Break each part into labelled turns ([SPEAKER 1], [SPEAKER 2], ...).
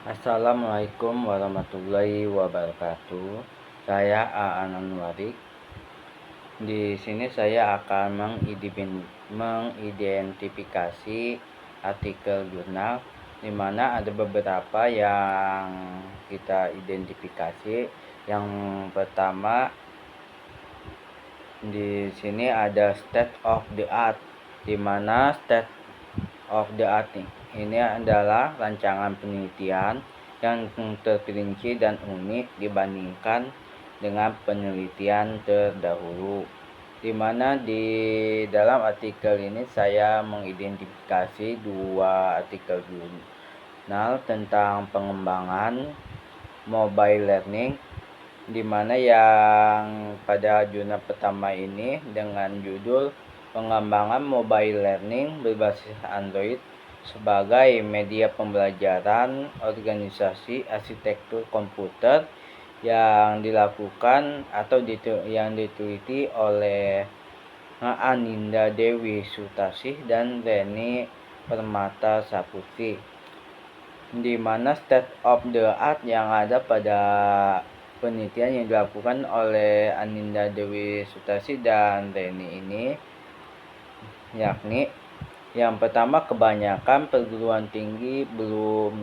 [SPEAKER 1] Assalamualaikum warahmatullahi wabarakatuh. Saya Aan Anwarik. Di sini saya akan mengidentifikasi artikel jurnal, di mana ada beberapa yang kita identifikasi. Yang pertama di sini ada state of the art, di mana state of the art ini adalah rancangan penelitian yang terperinci dan unik dibandingkan dengan penelitian terdahulu. Di mana di dalam artikel ini saya mengidentifikasi dua artikel jurnal tentang pengembangan mobile learning, di mana yang pada jurnal pertama ini dengan judul pengembangan mobile learning berbasis Android sebagai media pembelajaran organisasi arsitektur komputer, yang dilakukan atau yang diteliti oleh Aninda Dewi Sutasih dan Reni Permata Saputri, di mana state of the art yang ada pada penelitian yang dilakukan oleh Aninda Dewi Sutasih dan Reni ini, yakni yang pertama, kebanyakan perguruan tinggi belum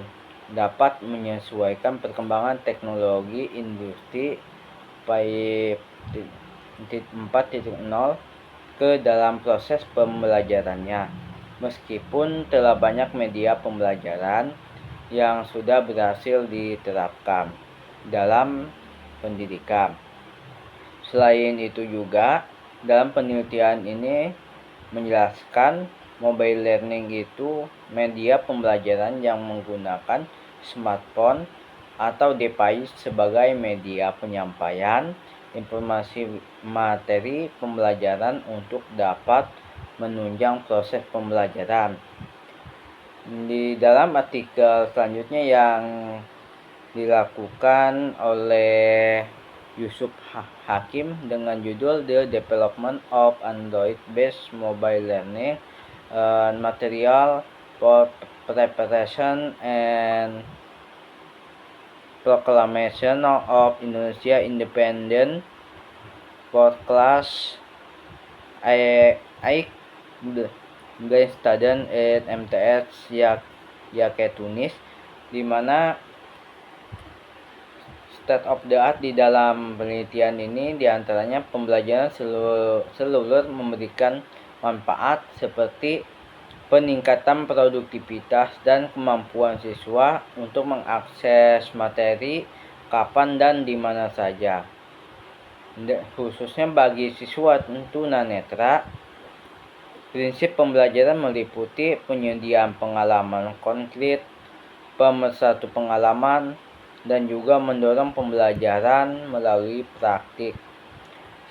[SPEAKER 1] dapat menyesuaikan perkembangan teknologi industri 4.0 ke dalam proses pembelajarannya. Meskipun telah banyak media pembelajaran yang sudah berhasil diterapkan dalam pendidikan. Selain itu juga, dalam penelitian ini menjelaskan mobile learning itu media pembelajaran yang menggunakan smartphone atau device sebagai media penyampaian informasi materi pembelajaran untuk dapat menunjang proses pembelajaran. Di dalam artikel selanjutnya yang dilakukan oleh Yusuf Hakim dengan judul The Development of Android-Based Mobile Learning, Material for Preparation and Proclamation of Indonesia Independent for Class I Student at MTS Tunis, di mana state of the art di dalam penelitian ini diantaranya pembelajaran seluler memberikan manfaat seperti peningkatan produktivitas dan kemampuan siswa untuk mengakses materi kapan dan di mana saja. Khususnya bagi siswa tunanetra, prinsip pembelajaran meliputi penyediaan pengalaman konkret, pemersatu pengalaman, dan juga mendorong pembelajaran melalui praktik.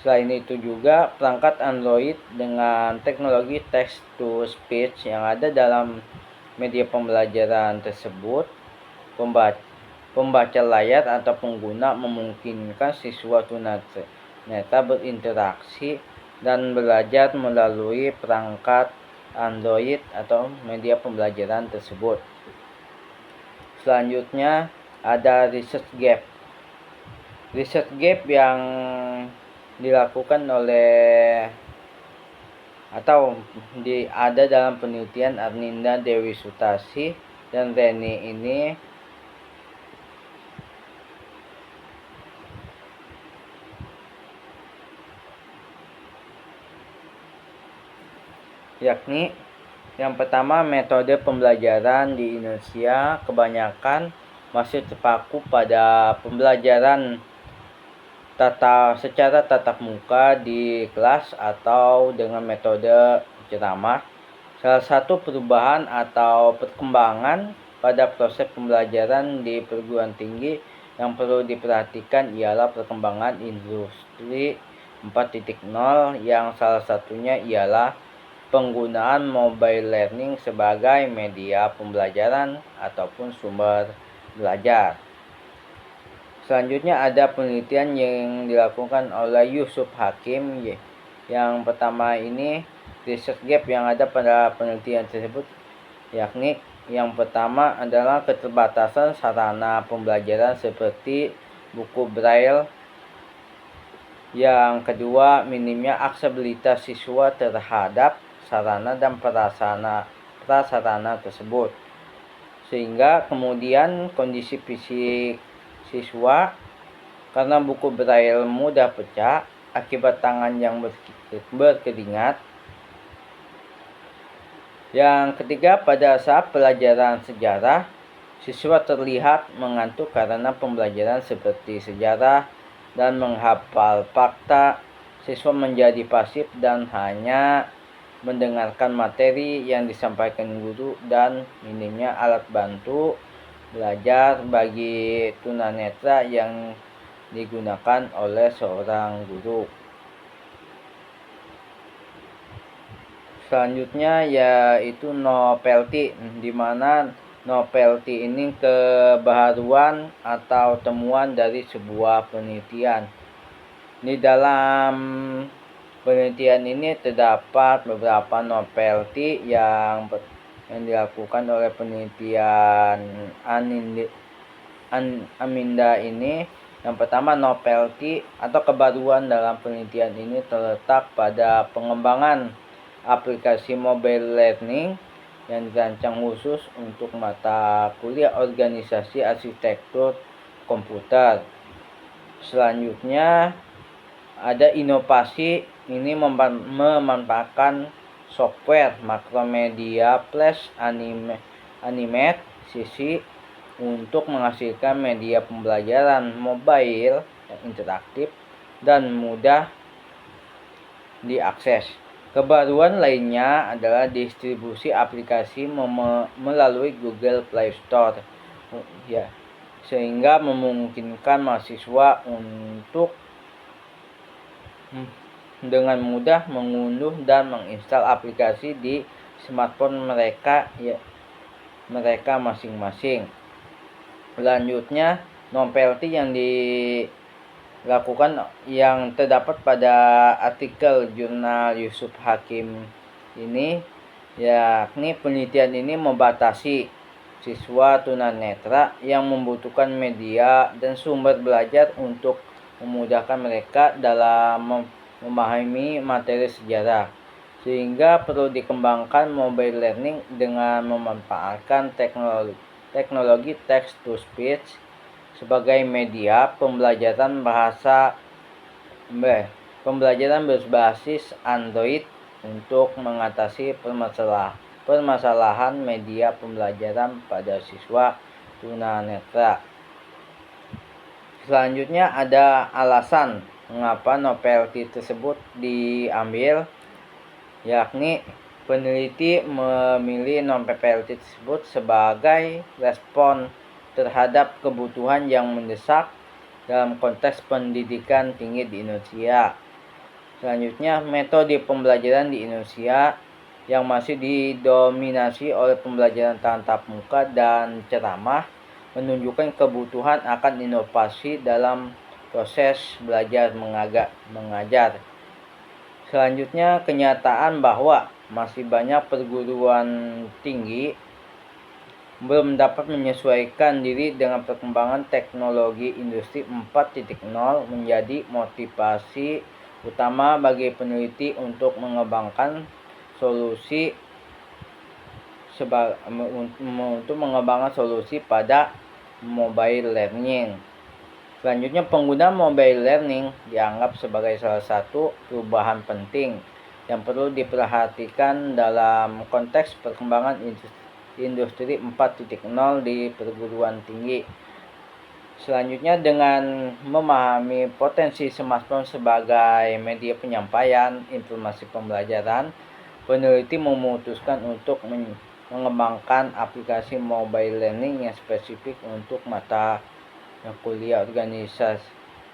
[SPEAKER 1] Selain itu juga, perangkat Android dengan teknologi text to speech yang ada dalam media pembelajaran tersebut, pembaca layar atau pengguna memungkinkan siswa tunanetra berinteraksi dan belajar melalui perangkat Android atau media pembelajaran tersebut. Selanjutnya ada research gap. Research gap yang dilakukan oleh atau ada dalam penelitian Aninda Dewi Sutasih dan Reni ini yakni yang pertama, metode pembelajaran di Indonesia kebanyakan masih terpaku pada pembelajaran secara tatap muka di kelas atau dengan metode ceramah. Salah satu perubahan atau perkembangan pada proses pembelajaran di perguruan tinggi yang perlu diperhatikan ialah perkembangan industri 4.0, yang salah satunya ialah penggunaan mobile learning sebagai media pembelajaran ataupun sumber belajar. Selanjutnya ada penelitian yang dilakukan oleh Yusuf Hakim. Yang pertama ini research gap yang ada pada penelitian tersebut, yakni Yang pertama adalah keterbatasan sarana pembelajaran seperti buku braille. Yang kedua, minimnya aksesibilitas siswa terhadap sarana dan prasarana tersebut. Sehingga kemudian kondisi fisik siswa karena buku braille mudah pecah akibat tangan yang berkeringat. Yang ketiga, pada saat pelajaran sejarah, siswa terlihat mengantuk karena pembelajaran seperti sejarah dan menghafal fakta. Siswa menjadi pasif dan hanya mendengarkan materi yang disampaikan guru, dan minimnya alat bantu belajar bagi tunanetra yang digunakan oleh seorang guru. Selanjutnya yaitu novelty, di mana novelty ini kebaharuan atau temuan dari sebuah penelitian. Di dalam penelitian ini terdapat beberapa novelty yang dilakukan oleh penelitian Aminda ini. Yang pertama, novelty atau kebaruan dalam penelitian ini terletak pada pengembangan aplikasi mobile learning yang dirancang khusus untuk mata kuliah organisasi arsitektur komputer. Selanjutnya ada inovasi, ini memanfaatkan software Macromedia Flash Animate CC untuk menghasilkan media pembelajaran mobile yang interaktif dan mudah diakses. Kebaruan lainnya adalah distribusi aplikasi melalui Google Play Store, ya, sehingga memungkinkan mahasiswa untuk dengan mudah mengunduh dan menginstal aplikasi di smartphone mereka masing-masing. Selanjutnya, novelty yang dilakukan yang terdapat pada artikel jurnal Yusuf Hakim ini, yakni penelitian ini membatasi siswa tunanetra yang membutuhkan media dan sumber belajar untuk memudahkan mereka dalam memahami materi sejarah, sehingga perlu dikembangkan mobile learning dengan memanfaatkan teknologi text to speech sebagai media pembelajaran pembelajaran berbasis Android untuk mengatasi permasalahan media pembelajaran pada siswa tunanetra. Selanjutnya ada alasan mengapa novelty tersebut diambil, yakni peneliti memilih novelty tersebut sebagai respon terhadap kebutuhan yang mendesak dalam konteks pendidikan tinggi di Indonesia. Selanjutnya, metode pembelajaran di Indonesia yang masih didominasi oleh pembelajaran tatap muka dan ceramah menunjukkan kebutuhan akan inovasi dalam proses belajar mengajar. Selanjutnya, kenyataan bahwa masih banyak perguruan tinggi belum dapat menyesuaikan diri dengan perkembangan teknologi industri 4.0 menjadi motivasi utama bagi peneliti untuk mengembangkan solusi pada mobile learning. Selanjutnya, penggunaan mobile learning dianggap sebagai salah satu perubahan penting yang perlu diperhatikan dalam konteks perkembangan industri 4.0 di perguruan tinggi. Selanjutnya, dengan memahami potensi smartphone sebagai media penyampaian informasi pembelajaran, peneliti memutuskan untuk mengembangkan aplikasi mobile learning yang spesifik untuk mata kuliah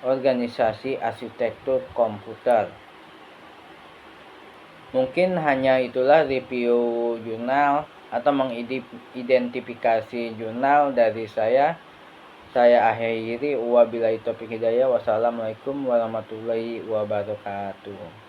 [SPEAKER 1] organisasi arsitektur komputer. Mungkin hanya itulah review jurnal atau mengidentifikasi jurnal dari saya. Saya akhiri, wabillahi taufiq hidayah. Wassalamualaikum warahmatullahi wabarakatuh.